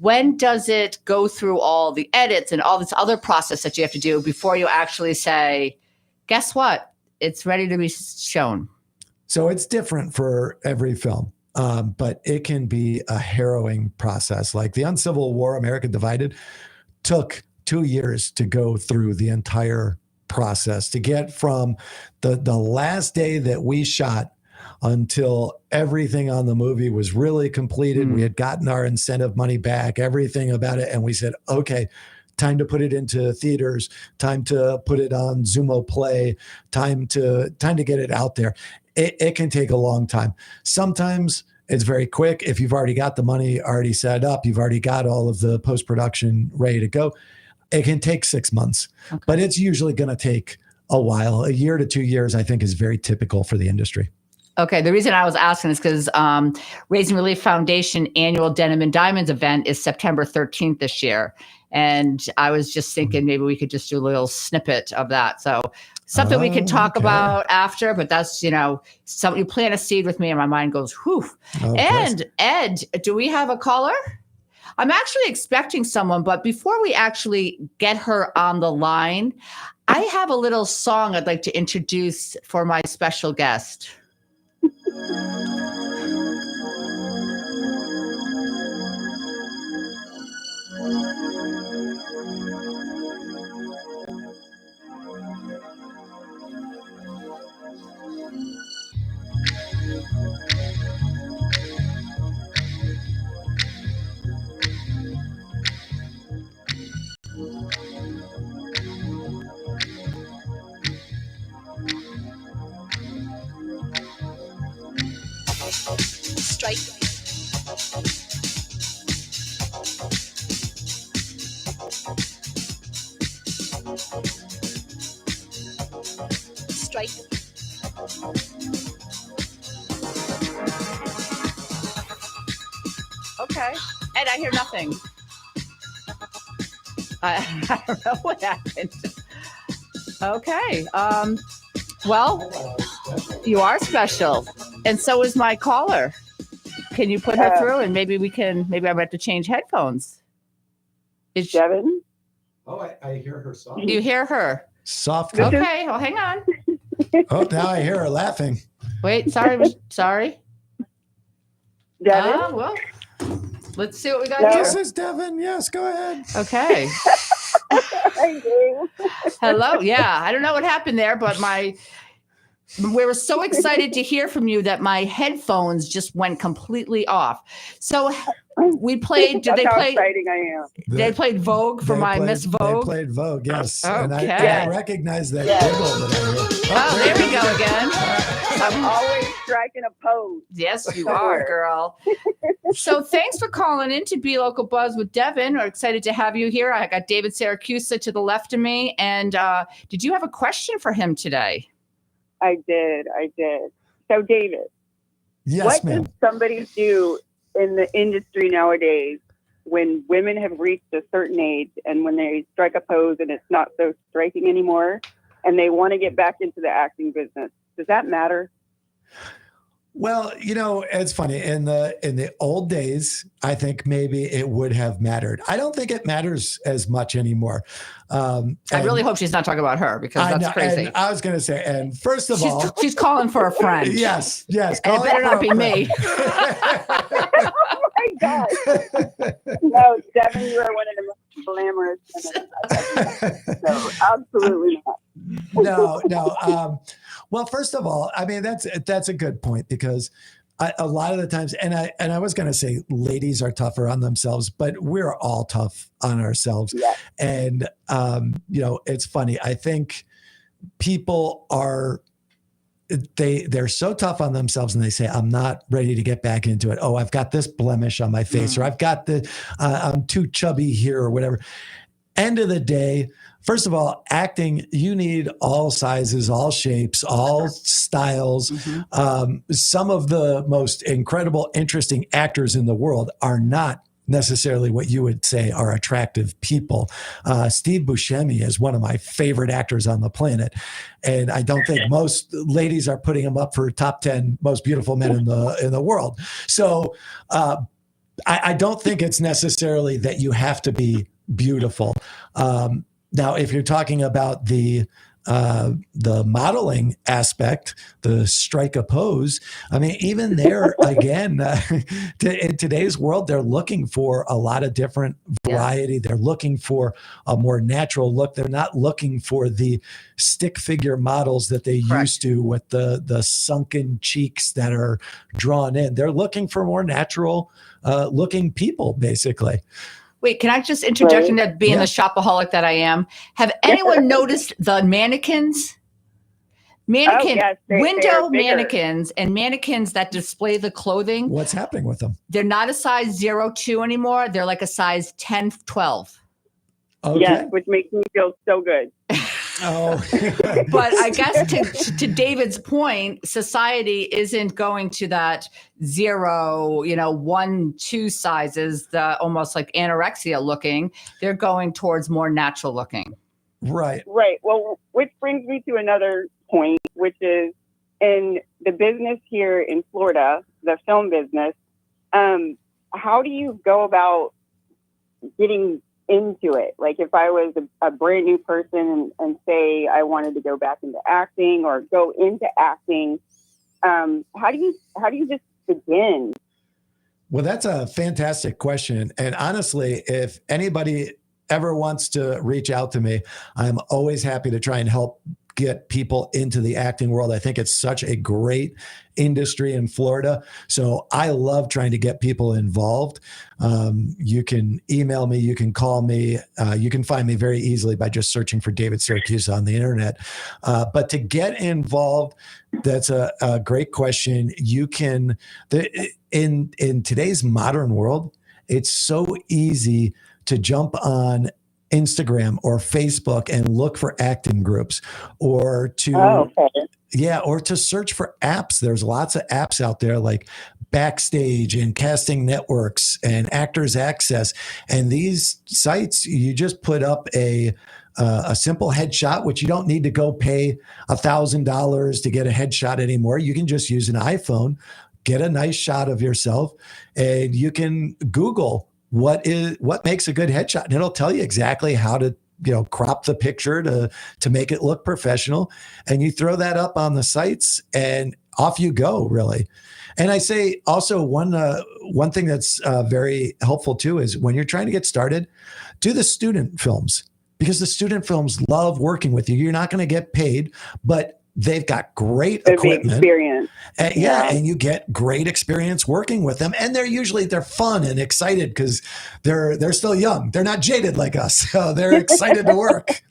Speaker 4: When does it go through all the edits and all this other process that you have to do before you actually say, guess what? It's ready to be shown?
Speaker 6: So it's different for every film, but it can be a harrowing process. Like the Uncivil War, America Divided, took 2 years to go through the entire process to get from the last day that we shot until everything on the movie was really completed. We had gotten our incentive money back, everything about it. And we said, okay, time to put it into theaters, time to put it on Zumo Play, time to get it out there. It can take a long time. Sometimes it's very quick. If you've already got the money already set up, you've already got all of the post-production ready to go, it can take 6 months, but it's usually going to take a while. A year to 2 years, I think, is very typical for the industry.
Speaker 4: Okay. The reason I was asking is because Raising Relief Foundation annual Denim and Diamonds event is September 13th this year. And I was just thinking maybe we could just do a little snippet of that. So something we can talk about after, but that's, something you plant a seed with me and my mind goes, whew. And Ed, do we have a caller? I'm actually expecting someone, but before we actually get her on the line, I have a little song I'd like to introduce for my special guest.
Speaker 7: Strike. Strike.
Speaker 4: Okay. And I hear nothing. I don't know what happened. Okay. Well, you are special. And so is my caller. Can you put her through? And maybe I'm going to have to change headphones. Is
Speaker 8: Devin?
Speaker 6: Oh, I hear her soft.
Speaker 4: You hear her?
Speaker 6: Soft.
Speaker 4: Okay. Well, hang on.
Speaker 6: Oh, now I hear her laughing.
Speaker 4: Wait. Sorry.
Speaker 8: Devin?
Speaker 4: Well, let's see what we got
Speaker 8: No.
Speaker 4: here.
Speaker 6: This is Devin. Yes, go ahead.
Speaker 4: Okay.
Speaker 8: I do.
Speaker 4: Hello. Yeah. I don't know what happened there, but we were so excited to hear from you that my headphones just went completely off. So we played. Did
Speaker 8: That's
Speaker 4: they
Speaker 8: how
Speaker 4: play?
Speaker 8: exciting I am.
Speaker 4: They played Vogue for my Miss Vogue.
Speaker 6: They played Vogue, yes. And
Speaker 4: Okay.
Speaker 6: I recognize that giggle that I hear.
Speaker 4: Oh, there we go again.
Speaker 8: I'm always striking a pose.
Speaker 4: Yes, you are, girl. So thanks for calling in to Be Local Buzz with Devin. We're excited to have you here. I got David Syracuse to the left of me. And did you have a question for him today?
Speaker 8: I did. So, David,
Speaker 6: Yes,
Speaker 8: what
Speaker 6: ma'am.
Speaker 8: does somebody do in the industry nowadays when women have reached a certain age and when they strike a pose and it's not so striking anymore and they want to get back into the acting business? Does that matter?
Speaker 6: Well, it's funny. In the old days, I think maybe it would have mattered. I don't think it matters as much anymore.
Speaker 4: I really hope she's not talking about her because that's crazy.
Speaker 6: And I was going to say, and first of all,
Speaker 4: she's calling for a friend.
Speaker 6: yes.
Speaker 4: And it better not be me.
Speaker 8: Oh my God. No, Devin, you are one of the most glamorous women. So, absolutely not.
Speaker 6: No. Well, first of all, I mean, that's a good point because a lot of the times, and I was going to say ladies are tougher on themselves, but we're all tough on ourselves.
Speaker 8: Yeah.
Speaker 6: And, it's funny. I think people they're so tough on themselves and they say, I'm not ready to get back into it. Oh, I've got this blemish on my face or I've got I'm too chubby here or whatever. End of the day, first of all, acting, you need all sizes, all shapes, all styles. Mm-hmm. Some of the most incredible, interesting actors in the world are not necessarily what you would say are attractive people. Steve Buscemi is one of my favorite actors on the planet. And I don't think most ladies are putting him up for top 10 most beautiful men in the world. So I don't think it's necessarily that you have to be beautiful. Now, if you're talking about the modeling aspect, the strike a pose, I mean, even there, again, in today's world, they're looking for a lot of different variety. Yeah. They're looking for a more natural look. They're not looking for the stick figure models that they used to with the sunken cheeks that are drawn in. They're looking for more natural looking people, basically.
Speaker 4: Wait, can I just interject into being the shopaholic that I am? Have anyone noticed the mannequins? Window mannequins and mannequins that display the clothing.
Speaker 6: What's happening with them?
Speaker 4: They're not a size 02 anymore. They're like a size 10, 12.
Speaker 6: Okay.
Speaker 8: Yes, which makes me feel so good.
Speaker 6: Oh,
Speaker 4: but I guess to David's point, society isn't going to that 0, 1, 2 sizes, the almost like anorexia looking. They're going towards more natural looking.
Speaker 6: Right.
Speaker 8: Right. Well, which brings me to another point, which is in the business here in Florida, the film business. How do you go about getting into it? Like if I was a brand new person and say I wanted to go back into acting or go into acting, how do you just begin?
Speaker 6: Well, that's a fantastic question. And honestly, if anybody ever wants to reach out to me, I'm always happy to try and help get people into the acting world. I think it's such a great industry in Florida. So I love trying to get people involved. You can email me, you can call me, you can find me very easily by just searching for David Syracuse on the internet. But to get involved, that's a great question. You can, in today's modern world, it's so easy to jump on Instagram or Facebook and look for acting groups, or to or to search for apps. There's lots of apps out there like Backstage and Casting Networks and Actors Access. And these sites, you just put up a simple headshot, which you don't need to go pay $1,000 to get a headshot anymore. You can just use an iPhone, get a nice shot of yourself, and you can Google what makes a good headshot, and it'll tell you exactly how to crop the picture to make it look professional. And you throw that up on the sites and off you go, really. And I say also one thing that's very helpful too is when you're trying to get started, do the student films, because the student films love working with you. You're not going to get paid, but they've got great equipment.
Speaker 8: Experience.
Speaker 6: And you get great experience working with them. And they're fun and excited because they're still young. They're not jaded like us. So they're excited to work.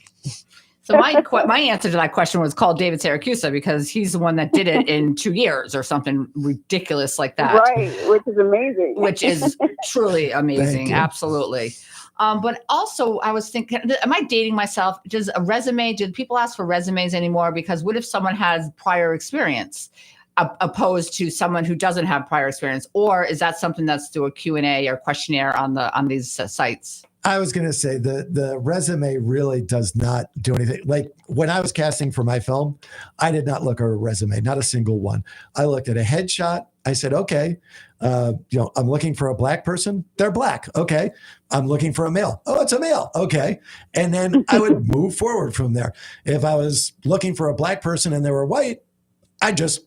Speaker 4: So my answer to that question was call David Syracuse, because he's the one that did it in 2 years or something ridiculous like that.
Speaker 8: Right, which is amazing.
Speaker 4: Which is truly amazing. Absolutely. But also I was thinking, am I dating myself? Does a resume, do people ask for resumes anymore? Because what if someone has prior experience opposed to someone who doesn't have prior experience? Or is that something that's through a Q&A or questionnaire on these sites?
Speaker 6: I was going to say the resume really does not do anything. Like when I was casting for my film, I did not look at a resume, not a single one. I looked at a headshot. I said, okay, I'm looking for a black person. They're black. Okay. I'm looking for a male. Oh, it's a male. Okay. And then I would move forward from there. If I was looking for a black person and they were white, I just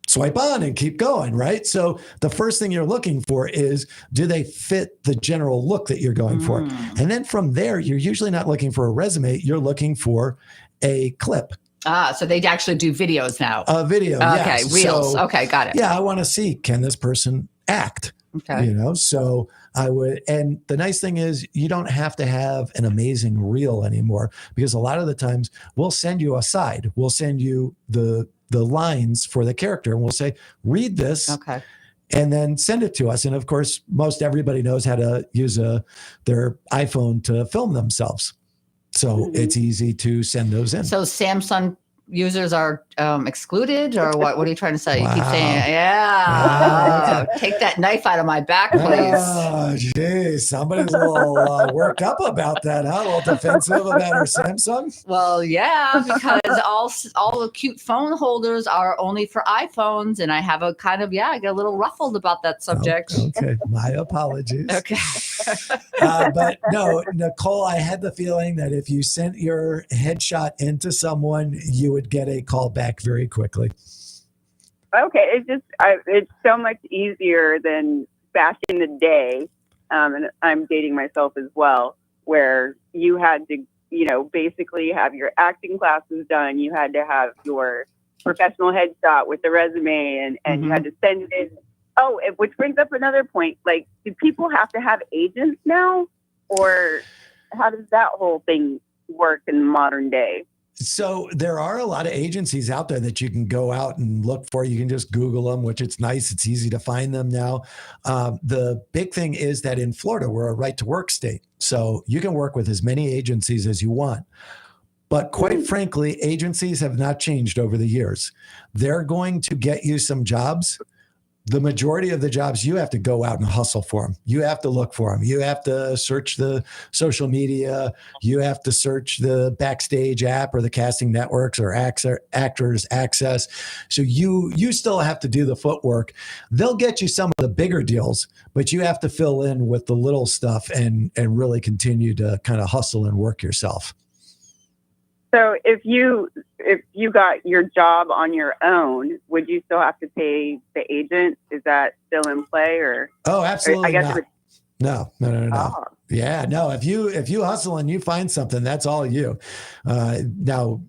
Speaker 6: swipe on and keep going, right? So the first thing you're looking for is, do they fit the general look that you're going for? And then from there, you're usually not looking for a resume. You're looking for a clip.
Speaker 4: So they actually do videos now.
Speaker 6: A video,
Speaker 4: okay,
Speaker 6: yes.
Speaker 4: reels.
Speaker 6: So,
Speaker 4: okay, got it.
Speaker 6: Yeah, I want to see, can this person act?
Speaker 4: Okay.
Speaker 6: So I would, and the nice thing is you don't have to have an amazing reel anymore, because a lot of the times we'll send you a side. We'll send you the lines for the character and we'll say, read this.
Speaker 4: Okay.
Speaker 6: And then send it to us. And of course, most everybody knows how to use their iPhone to film themselves. So it's easy to send those in.
Speaker 4: So Samsung users are excluded, or what? What are you trying to say?
Speaker 6: Wow.
Speaker 4: You keep saying, take that knife out of my back, please.
Speaker 6: Oh, geez. Somebody's a little worked up about that, huh? A little defensive about our Samsung?
Speaker 4: Well, yeah, because all the cute phone holders are only for iPhones, and I have a kind of, I get a little ruffled about that subject.
Speaker 6: Okay, my apologies.
Speaker 4: Okay.
Speaker 6: But no, Nicole, I had the feeling that if you sent your headshot into someone, you would get a call back very quickly.
Speaker 8: Okay, it's so much easier than back in the day, and I'm dating myself as well, where you had to, basically have your acting classes done. You had to have your professional headshot with the resume, and you had to send it in. Oh, which brings up another point. Like, do people have to have agents now, or how does that whole thing work in modern day?
Speaker 6: So there are a lot of agencies out there that you can go out and look for. You can just Google them, which it's nice. It's easy to find them now. The big thing is that in Florida, we're a right to work state. So you can work with as many agencies as you want. But quite frankly, agencies have not changed over the years. They're going to get you some jobs. The majority of the jobs, you have to go out and hustle for them. You have to look for them. You have to search the social media. You have to search the Backstage app or the Casting Networks or Actors Access. So you still have to do the footwork. They'll get you some of the bigger deals, but you have to fill in with the little stuff and really continue to kind of hustle and work yourself.
Speaker 8: So if you got your job on your own, would you still have to pay the agent? Is that still in play, or?
Speaker 6: Oh, absolutely not. No.
Speaker 8: Oh.
Speaker 6: Yeah, no. If you hustle and you find something, that's all you. Now,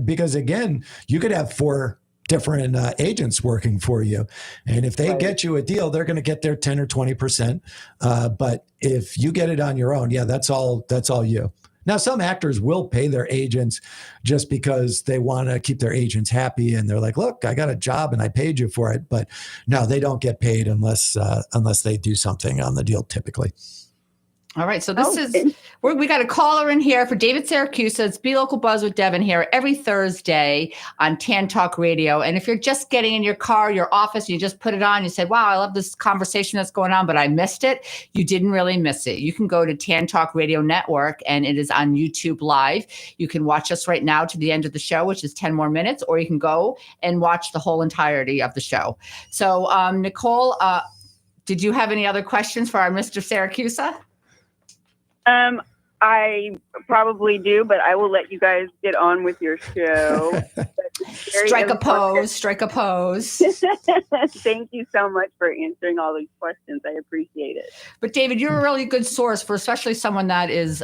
Speaker 6: Because again, you could have 4 different agents working for you. And if they get you a deal, they're going to get their 10 or 20%. But if you get it on your own, that's all you. Now, some actors will pay their agents just because they want to keep their agents happy. And they're like, look, I got a job and I paid you for it. But no, they don't get paid unless they do something on the deal typically.
Speaker 4: All right. So we got a caller in here for David Syracuse. It's Be Local Buzz with Devin here every Thursday on TAN Talk Radio. And if you're just getting in your car, your office, you just put it on, you said, wow, I love this conversation that's going on, but I missed it. You didn't really miss it. You can go to TAN Talk Radio Network and it is on YouTube Live. You can watch us right now to the end of the show, which is 10 more minutes, or you can go and watch the whole entirety of the show. So Nicole, did you have any other questions for our Mr. Syracuse?
Speaker 8: I probably do, but I will let you guys get on with your show.
Speaker 4: Strike a pose.
Speaker 8: Thank you so much for answering all these questions. I appreciate it.
Speaker 4: But David, you're a really good source for especially someone that is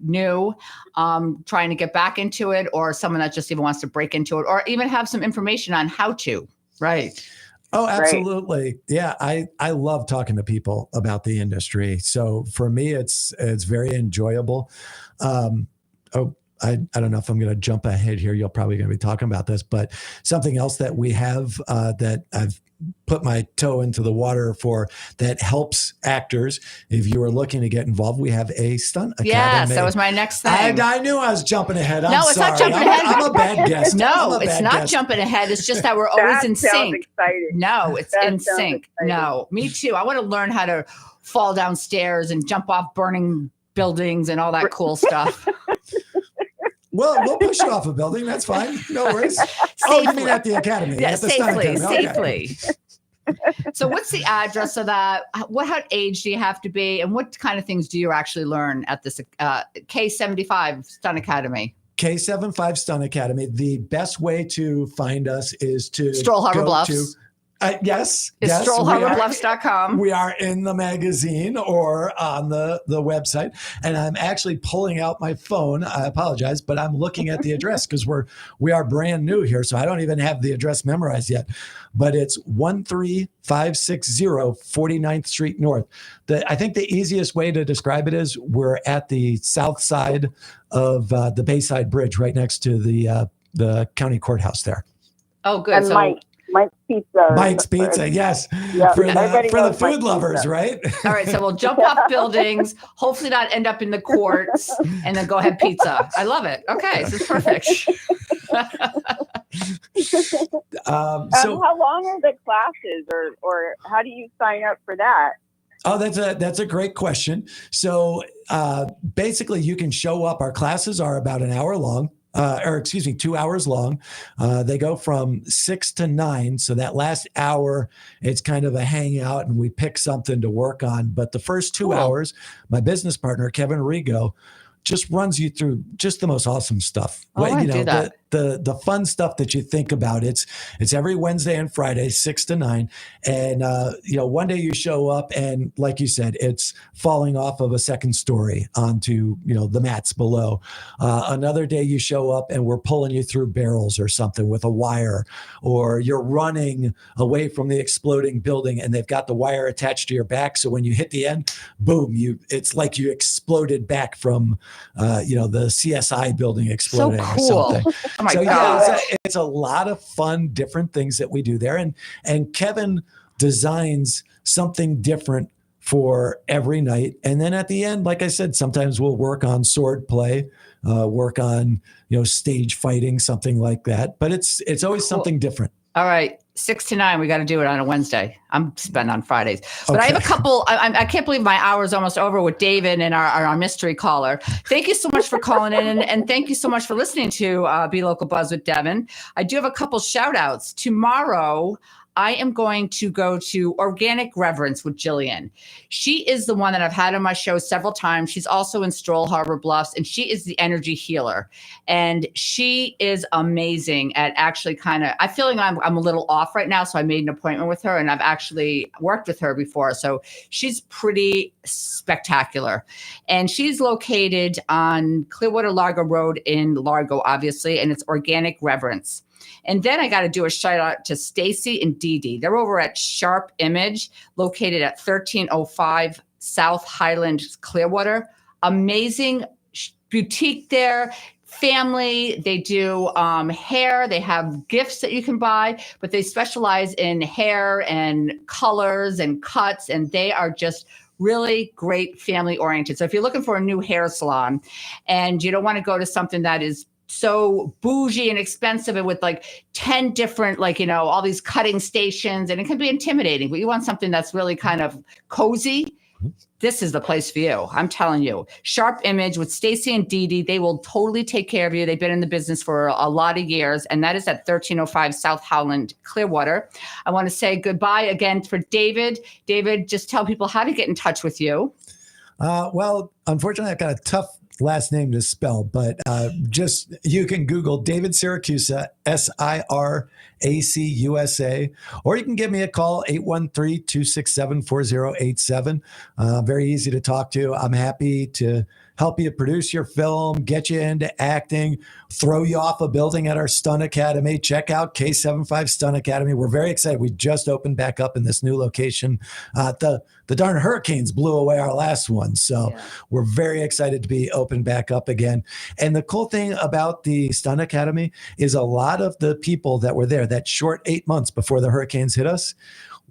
Speaker 4: new, trying to get back into it, or someone that just even wants to break into it, or even have some information on how to. Right.
Speaker 6: Oh, absolutely. Right. Yeah. I love talking to people about the industry. So for me, it's very enjoyable. I don't know if I'm going to jump ahead here. You're probably going to be talking about this, but something else that we have that I've put my toe into the water for that helps actors. If you are looking to get involved, we have a stunt academy.
Speaker 4: Yes, that was my next thing.
Speaker 6: I knew I was jumping ahead.
Speaker 4: No, it's not jumping ahead.
Speaker 6: I'm a bad guest.
Speaker 4: No, it's not jumping ahead. It's just that we're always in sync.
Speaker 8: Exciting.
Speaker 4: No, it's in sync. Exciting. No, me too. I want to learn how to fall down stairs and jump off burning buildings and all that cool stuff.
Speaker 6: Well, we'll push you off a building. That's fine. No worries. Oh, you mean at the academy?
Speaker 4: Yeah,
Speaker 6: at the
Speaker 4: safely.
Speaker 6: Okay.
Speaker 4: So what's the address of that? What age do you have to be? And what kind of things do you actually learn at this K75 Stunt Academy?
Speaker 6: K75 Stunt Academy. The best way to find us is to
Speaker 4: Stroll Harbor Bluffs.
Speaker 6: Yes.
Speaker 4: It's strollharbourbluffs.com.
Speaker 6: We are in the magazine or on the website. And I'm actually pulling out my phone. I apologize, but I'm looking at the address because we are brand new here. So I don't even have the address memorized yet. But it's 13560 49th Street North. I think the easiest way to describe it is we're at the south side of the Bayside Bridge, right next to the county courthouse there.
Speaker 4: Oh, good.
Speaker 8: And
Speaker 4: so
Speaker 8: Mike's Pizza.
Speaker 6: Mike's Pizza, yes.
Speaker 8: Yep.
Speaker 6: For the food
Speaker 8: Mike's
Speaker 6: lovers,
Speaker 8: Pizza.
Speaker 6: right?
Speaker 4: all right, so we'll jump off buildings, hopefully not end up in the courts, and then go have pizza. I love it. Okay, this is perfect.
Speaker 6: So
Speaker 8: how long are the classes, or how do you sign up for that?
Speaker 6: Oh, that's a great question. So basically, you can show up. Our classes are about an hour long. 2 hours long. They go from 6 to 9. So that last hour, it's kind of a hangout and we pick something to work on. But the first 2 hours, my business partner, Kevin Rigo, just runs you through just the most awesome stuff. The fun stuff that you think about. It's every Wednesday and Friday, 6 to 9. And, one day you show up and like you said, it's falling off of a second story onto, the mats below. Another day you show up and we're pulling you through barrels or something with a wire, or you're running away from the exploding building and they've got the wire attached to your back. So when you hit the end, boom, it's like you exploded back from, the CSI building exploding or something.
Speaker 4: Oh my God.
Speaker 6: It's a lot of fun, different things that we do there. And Kevin designs something different for every night. And then at the end, like I said, sometimes we'll work on sword play, work on, stage fighting, something like that. But it's always something different.
Speaker 4: All right. 6 to 9, we got to do it on a Wednesday. I'm spent on Fridays. But I have a couple, I can't believe my hour is almost over with David and our mystery caller. Thank you so much for calling in. And thank you so much for listening to Be Local Buzz with Devin. I do have a couple shout outs. Tomorrow, I am going to go to Organic Reverence with Jillian. She is the one that I've had on my show several times. She's also in Stroll Harbor Bluffs, and she is the energy healer. And she is amazing at actually I feel like I'm a little off right now, so I made an appointment with her, and I've actually worked with her before. So she's pretty spectacular. And she's located on Clearwater Largo Road in Largo, obviously, and it's Organic Reverence. And then I got to do a shout out to Stacy and Dede. They're over at Sharp Image, located at 1305 South Highland, Clearwater. Amazing boutique there. Family. They do hair. They have gifts that you can buy, but they specialize in hair and colors and cuts, and they are just really great family oriented. So if you're looking for a new hair salon and you don't want to go to something that is so bougie and expensive and with like 10 different, all these cutting stations, and it can be intimidating, but you want something that's really kind of cozy, this is the place for you. I'm telling you. Sharp Image with Stacy and Dede, they will totally take care of you. They've been in the business for a lot of years, and that is at 1305 South Howland, Clearwater. I want to say goodbye again for David. David, just tell people how to get in touch with you.
Speaker 6: Well, unfortunately, I've got a tough last name to spell, but just you can Google David Siracusa, Siracusa, or you can give me a call, 813-267-4087. Very easy to talk to. I'm happy to help you produce your film, get you into acting, throw you off a building at our Stunt Academy. Check out K75 Stunt Academy. We're very excited. We just opened back up in this new location. The darn hurricanes blew away our last one. So we're very excited to be open back up again. And the cool thing about the Stunt Academy is a lot of the people that were there that short 8 months before the hurricanes hit us,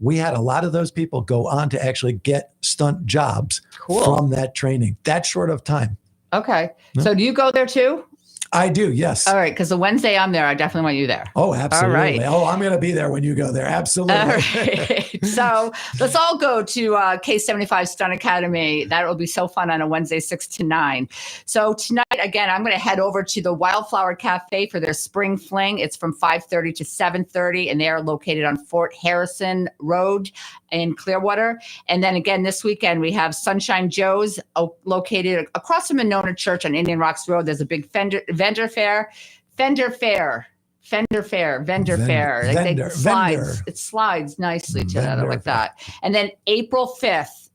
Speaker 6: we had a lot of those people go on to actually get stunt jobs from that training, that short of time.
Speaker 4: Okay. So do you go there too?
Speaker 6: I do, yes.
Speaker 4: All right, because the Wednesday I'm there, I definitely want you there.
Speaker 6: Oh, absolutely.
Speaker 4: All right.
Speaker 6: Oh, I'm going to be there when you go there. Absolutely.
Speaker 4: All right. So let's all go to K75 Stunt Academy. That will be so fun on a Wednesday, 6 to 9. So tonight, again, I'm going to head over to the Wildflower Cafe for their spring fling. It's from 5:30 to 7:30, and they are located on Fort Harrison Road in Clearwater. And then again, this weekend, we have Sunshine Joe's located across from Monona Church on Indian Rocks Road. There's a big vendor fair. It slides nicely to that, like that. And then April 5th,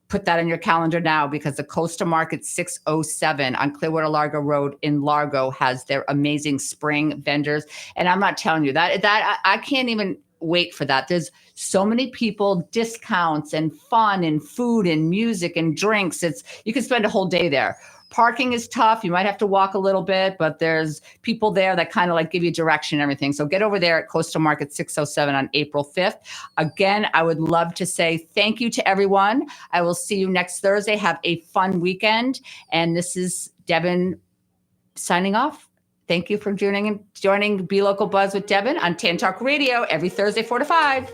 Speaker 4: put that on your calendar now, because the Coastal Market 607 on Clearwater Largo Road in Largo has their amazing spring vendors. And I'm not telling you that I can't even wait for that. There's so many people, discounts and fun and food and music and drinks. You can spend a whole day there. Parking is tough. You might have to walk a little bit, but there's people there that kind of like give you direction and everything. So get over there at Coastal Market 607 on April 5th. Again, I would love to say thank you to everyone. I will see you next Thursday. Have a fun weekend. And this is Devin signing off. Thank you for joining Be Local Buzz with Devin on Tan Talk Radio every Thursday, 4 to 5.